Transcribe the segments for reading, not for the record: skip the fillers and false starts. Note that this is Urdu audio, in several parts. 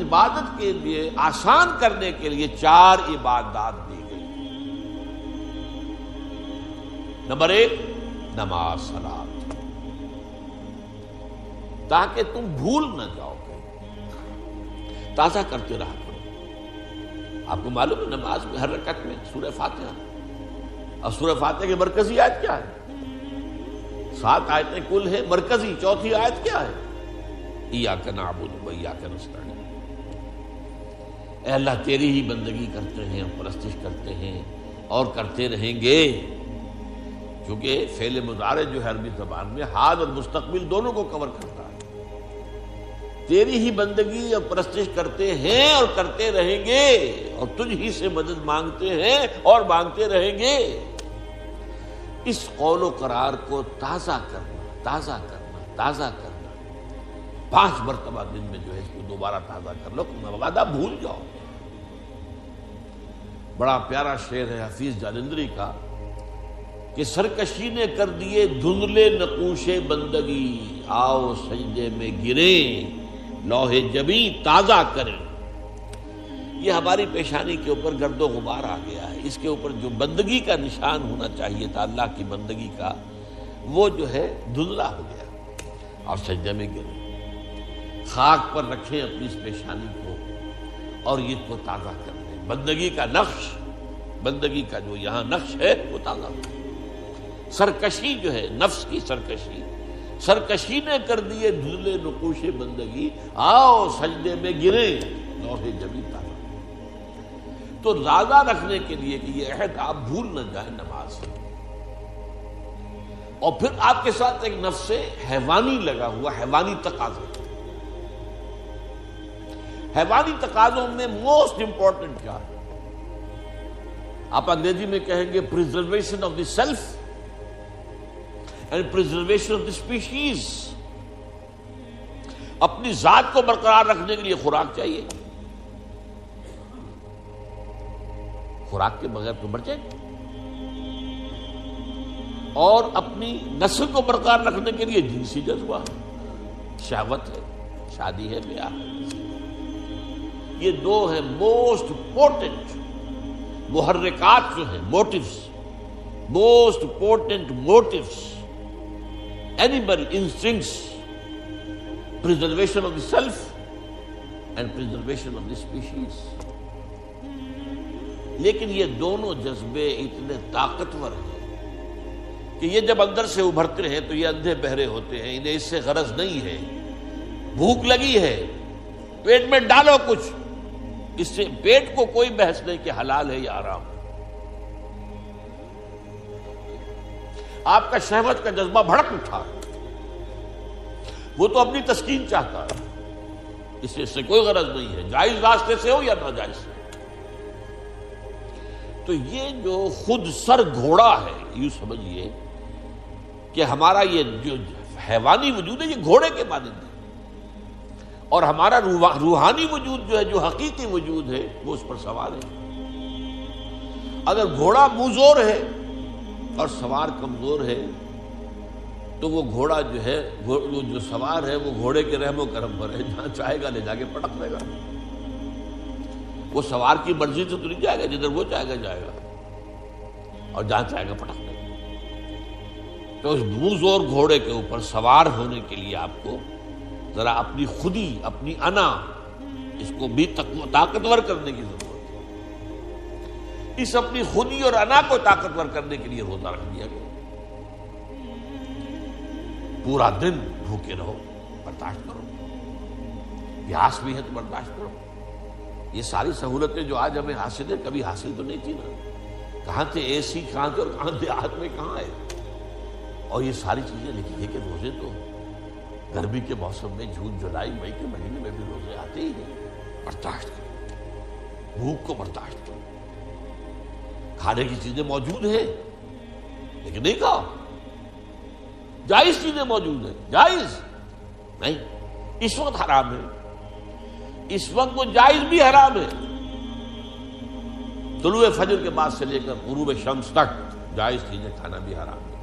عبادت کے لیے آسان کرنے کے لیے 4 عبادات دی گئی۔ نمبر 1 نماز صلات، تاکہ تم بھول نہ جاؤ، تازہ کرتے رہا کرو۔ آپ کو معلوم ہے نماز میں ہر رکعت میں سورہ فاتحہ، اور سورہ فاتحہ کی مرکزی آیت کیا ہے؟ 7 آیتیں کل ہیں، مرکزی چوتھی آیت کیا ہے؟ ایاک نعبد و ایاک نستعین۔ اے اللہ تیری ہی بندگی کرتے ہیں اور پرستش کرتے ہیں اور کرتے رہیں گے، کیونکہ فعل مضارع جو ہے عربی زبان میں حال اور مستقبل دونوں کو کور کرتا ہے۔ تیری ہی بندگی اور پرستش کرتے ہیں اور کرتے رہیں گے، اور تجھ ہی سے مدد مانگتے ہیں اور مانگتے رہیں گے۔ اس قول و قرار کو تازہ کرنا، تازہ کرنا، تازہ کرنا، 5 مرتبہ دن میں جو ہے اس کو دوبارہ تازہ کر لو، مبادہ بھول جاؤ۔ بڑا پیارا شعر ہے حفیظ جالندری کا کہ سرکشی نے کر دیے دھندلے نقوش بندگی، آؤ سجدے میں گریں لوح جبیں تازہ کریں۔ یہ ہماری پیشانی کے اوپر گرد و غبار آ گیا ہے، اس کے اوپر جو بندگی کا نشان ہونا چاہیے تھا اللہ کی بندگی کا، وہ جو ہے دھندلا ہو گیا، اور سجدے میں گریں، خاک پر رکھیں اپنی اس پیشانی کو اور یہ کو تازہ کر دیں۔ بندگی کا نقش، بندگی کا جو یہاں نقش ہے وہ تازہ ہو۔ سرکشی جو ہے نفس کی سرکشی، سرکشی نے کر دیے دھندلے نقوش بندگی، آؤ سجدے میں گریں لوح جبیں تازہ۔ تو تازہ رکھنے کے لیے کہ یہ عہد آپ بھول نہ جائیں نماز، اور پھر آپ کے ساتھ ایک نفس حیوانی لگا ہوا، حیوانی تقاضے۔ حیوانی تقاضوں میں موسٹ امپورٹنٹ کیا ہے؟ آپ انگریزی میں کہیں گے preservation of the self and preservation of the species. اپنی ذات کو برقرار رکھنے کے لیے خوراک چاہیے، خوراک کے بغیر تو مر جائیں گے، اور اپنی نسل کو برقرار رکھنے کے لیے جنسی جذبہ ہے، شہوت ہے، شادی ہے، بیاہ ہے۔ یہ 2 ہیں موسٹ پورٹنٹ محرکات جو ہیں، motives, most important motives, animal instincts, preservation of the self and preservation of the species۔ لیکن یہ دونوں جذبے اتنے طاقتور ہیں کہ یہ جب اندر سے ابھرتے ہیں تو یہ اندھے بہرے ہوتے ہیں، انہیں اس سے غرض نہیں ہے۔ بھوک لگی ہے، پیٹ میں ڈالو کچھ، اس سے پیٹ کو کوئی بحث نہیں کہ حلال ہے یا حرام ہے۔ آپ کا شہوت کا جذبہ بھڑک اٹھا، وہ تو اپنی تسکین چاہتا ہے، اس سے کوئی غرض نہیں ہے، جائز راستے سے ہو یا ناجائز سے۔ تو یہ جو خود سر گھوڑا ہے، یوں سمجھیے کہ ہمارا یہ جو حیوانی وجود ہے یہ گھوڑے کے مانند ہے، اور ہمارا روحانی وجود جو ہے، جو حقیقی وجود ہے، وہ اس پر سوار ہے۔ اگر گھوڑا منہ ہے اور سوار کمزور ہے تو وہ گھوڑا جو ہے، وہ جو سوار ہے، وہ گھوڑے کے رحم و کرم پر ہے، جہاں چاہے گا لے جا کے پٹک دے گا۔ وہ سوار کی مرضی سے تو نہیں جائے گا، جدھر وہ چاہے گا جائے گا، اور جہاں چاہے گا پٹک دے گا۔ تو اس منہ زور گھوڑے کے اوپر سوار ہونے کے لیے آپ کو ذرا اپنی خودی، اپنی انا، اس کو بھی طاقتور کرنے کی ضرورت ہے۔ اس اپنی خودی اور انا کو طاقتور کرنے کے لیے روزہ رکھ دیا گیا۔ پورا دن بھوکے رہو، برداشت کرو، پیاس بھی ہے تو برداشت کرو۔ یہ ساری سہولتیں جو آج ہمیں حاصل ہیں، کبھی حاصل تو نہیں تھی نا۔ کہاں تھے اے سی، کہاں تھے، اور کہاں دیہات میں کہاں ہے، اور یہ ساری چیزیں لکھی کہ روزے تو گرمی کے موسم میں جون جولائی مئی کے مہینے میں بھی روزے آتے ہی ہیں۔ برداشت کرو، بھوک کو برداشت کرو، کھانے کی چیزیں موجود ہیں لیکن نہیں کھاؤ، جائز چیزیں موجود ہیں، جائز نہیں، اس وقت حرام ہے، اس وقت وہ جائز بھی حرام ہے۔ طلوع فجر کے بعد سے لے کر غروب شمس تک جائز چیزیں کھانا بھی حرام ہے۔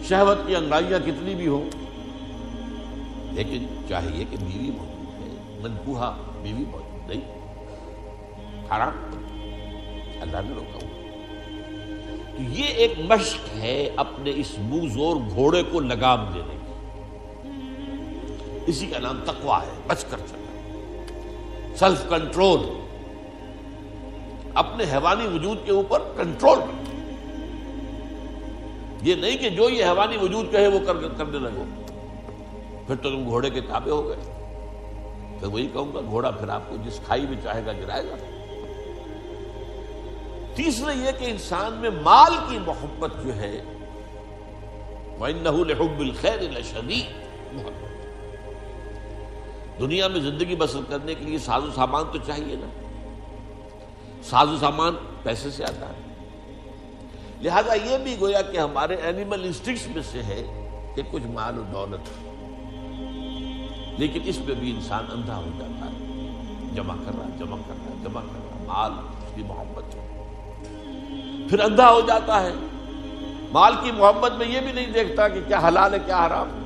شہوت کی انگڑائیاں کتنی بھی ہوں، لیکن چاہیے کہ بیوی موجود ہے، منکوحہ بیوی موجود نہیں، حرام، اللہ نے روکا ہوا۔ تو یہ ایک مشق ہے اپنے اس منہ زور گھوڑے کو لگام دینے کی، اسی کا نام تقویٰ ہے، بچ کر چلنا، سیلف کنٹرول، اپنے حیوانی وجود کے اوپر کنٹرول کرنا۔ یہ نہیں کہ جو یہ حیوانی وجود کہے وہ کرنے لگو، پھر تو تم گھوڑے کے تابع ہو گئے۔ پھر وہی کہوں گا، گھوڑا پھر آپ کو جس کھائی میں چاہے گا گرائے گا۔ تیسرا یہ کہ انسان میں مال کی محبت جو ہے، وَإِنَّهُ لِحُبِّ الْخَيْرِ لَشَدِيدٌ، محبت۔ دنیا میں زندگی بسر کرنے کے لیے ساز و سامان تو چاہیے نا، ساز و سامان پیسے سے آتا ہے، لہذا یہ بھی گویا کہ ہمارے اینیمل انسٹنکٹس میں سے ہے کہ کچھ مال و دولت، لیکن اس میں بھی انسان اندھا ہو جاتا ہے، جمع کر رہا مال، اس کی محبت، پھر اندھا ہو جاتا ہے۔ مال کی محبت میں یہ بھی نہیں دیکھتا کہ کیا حلال ہے کیا حرام ہے۔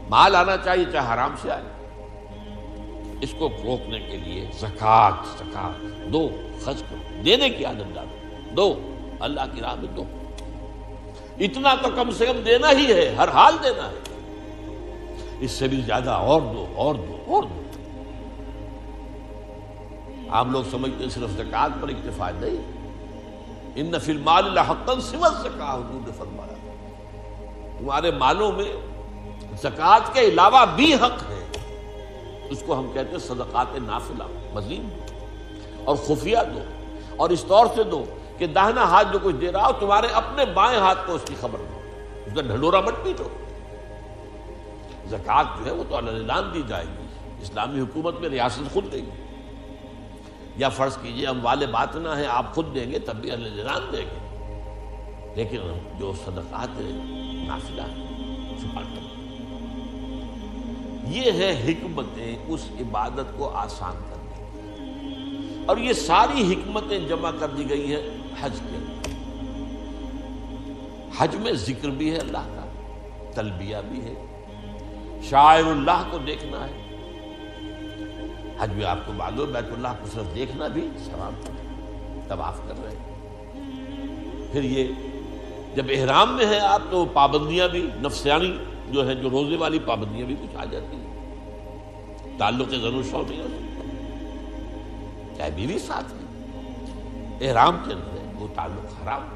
مال آنا چاہیے چاہے حرام سے آئے، اس کو روکنے کے لیے زکوٰۃ دو، خرچ کرو، دینے کی عادت ڈالو، دو، اللہ کی راہ میں دو، اتنا تو کم سے کم دینا ہی ہے، ہر حال دینا ہے، اس سے بھی زیادہ اور دو اور دو اور دو۔ عام لوگ سمجھتے ہیں صرف زکوٰۃ پر اکتفا نہیں، ان فی المال لحقا سوی الزکاۃ، حضور نے فرمایا تمہارے مالوں میں زکوٰۃ کے علاوہ بھی حق ہے، اس کو ہم کہتے ہیں صدقات نافلہ، مزید اور خفیہ دو، اور اس طور سے دو کہ داہنا ہاتھ جو کچھ دے رہا ہو تمہارے اپنے بائیں ہاتھ کو اس کی خبر نہ ہو، اس کا ڈھنڈورا مت پیٹو۔ زکوٰۃ جو ہے وہ تو اعلان دی جائے گی، اسلامی حکومت میں ریاست خود دے گی، یا فرض کیجئے اموال باطنہ ہے آپ خود دیں گے تب بھی اعلان دیں گے، لیکن جو صدقات نافلہ چھپا کر، یہ ہے حکمتیں اس عبادت کو آسان کرنے کی، اور یہ ساری حکمتیں جمع کر دی گئی ہیں حج کے اندر۔ حج میں ذکر بھی ہے اللہ کا، تلبیہ بھی ہے، شاعر اللہ کو دیکھنا ہے۔ حج میں آپ کو معلوم بیت اللہ کو صرف دیکھنا بھی ثواب ہے، طواف کر رہے ہیں۔ پھر یہ جب احرام میں ہیں آپ تو پابندیاں بھی نفسیانی جو ہے، جو روزے والی پابندیاں بھی کچھ آ جاتی ہیں، تعلق زن و شوہر نہیں ہو سکتا، چاہے بیوی ساتھ میں، احرام کے اندر ہے وہ تعلق حرام،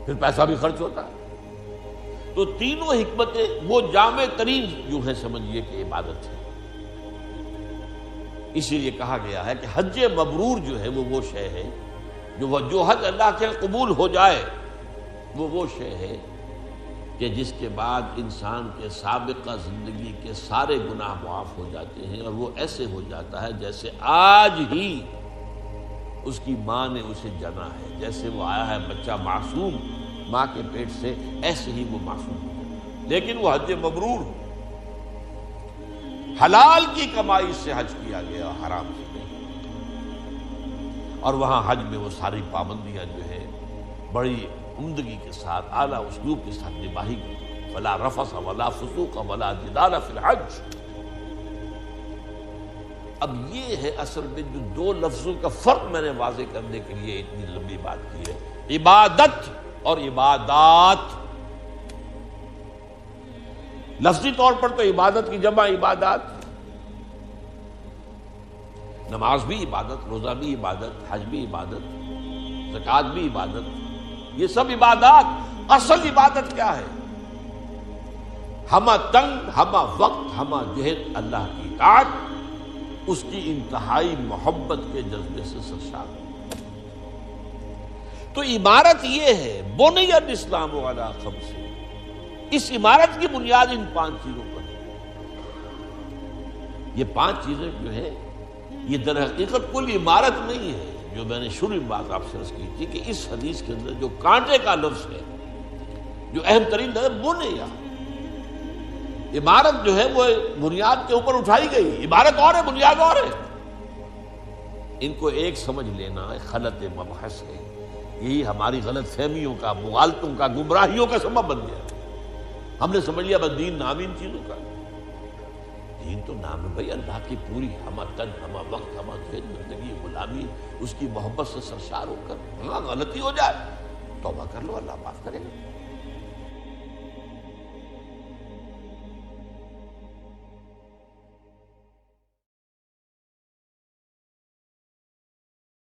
پھر پیسہ بھی خرچ ہوتا ہے۔ تو تینوں حکمتیں وہ جامع ترین جو ہے سمجھیے کہ عبادت ہے۔ اسی لیے کہا گیا ہے کہ حج مبرور جو ہے وہ شے ہے، جو حج اللہ کے قبول ہو جائے وہ شے ہے کہ جس کے بعد انسان کے سابقہ زندگی کے سارے گناہ معاف ہو جاتے ہیں، اور وہ ایسے ہو جاتا ہے جیسے آج ہی اس کی ماں نے اسے جنا ہے، جیسے وہ آیا ہے بچہ معصوم ماں کے پیٹ سے، ایسے ہی وہ معصوم ہو جاتا ہے۔ لیکن وہ حج مبرور، حلال کی کمائی سے حج کیا گیا، حرام سے نہیں، اور وہاں حج میں وہ ساری پابندیاں جو ہے بڑی عمدگی کے ساتھ، اعلیٰ اسلوب کے ساتھ نباہی گئی، ولا رفث ولا فسوق ولا جدال فی الحج۔ اب یہ ہے اصل میں جو دو لفظوں کا فرق میں نے واضح کرنے کے لیے اتنی لمبی بات کی ہے، عبادت اور عبادات۔ لفظی طور پر تو عبادت کی جمع عبادات، نماز بھی عبادت، روزہ بھی عبادت، حج بھی عبادت، زکوٰۃ بھی عبادت، یہ سب عبادات۔ اصل عبادت کیا ہے؟ ہمہ تنگ، ہمہ وقت، ہمہ جہد اللہ کی اطاعت، اس کی انتہائی محبت کے جذبے سے سرشار۔ تو عمارت یہ ہے، بنی الاسلام علی خمس، اس عمارت کی بنیاد ان 5 چیزوں پر ہے۔ یہ 5 چیزیں جو ہیں یہ در حقیقت کوئی عمارت نہیں ہے، جو میں نے شروع میں بات آپ سے عرض کی تھی کہ اس حدیث کے اندر جو کانٹے کا لفظ ہے، جو اہم ترین ہے، بنیا، عمارت جو ہے وہ بنیاد کے اوپر اٹھائی گئی، عمارت اور ہے بنیاد اور ہے۔ ان کو ایک سمجھ لینا خلط مبحث ہے، یہی ہماری غلط فہمیوں کا، مغالطوں کا، گمراہیوں کا سبب بن گیا۔ ہم نے سمجھ لیا بس دین نام ان چیزوں کا، دین تو نام ہے بھائی اللہ کی پوری ہمہ تن ہمہ وقت ہمہ ذہن زندگی غلامی اس کی محبت سے سرشار ہو کر ہاں غلطی ہو جائے توبہ کر لو، اللہ معاف کرے گا۔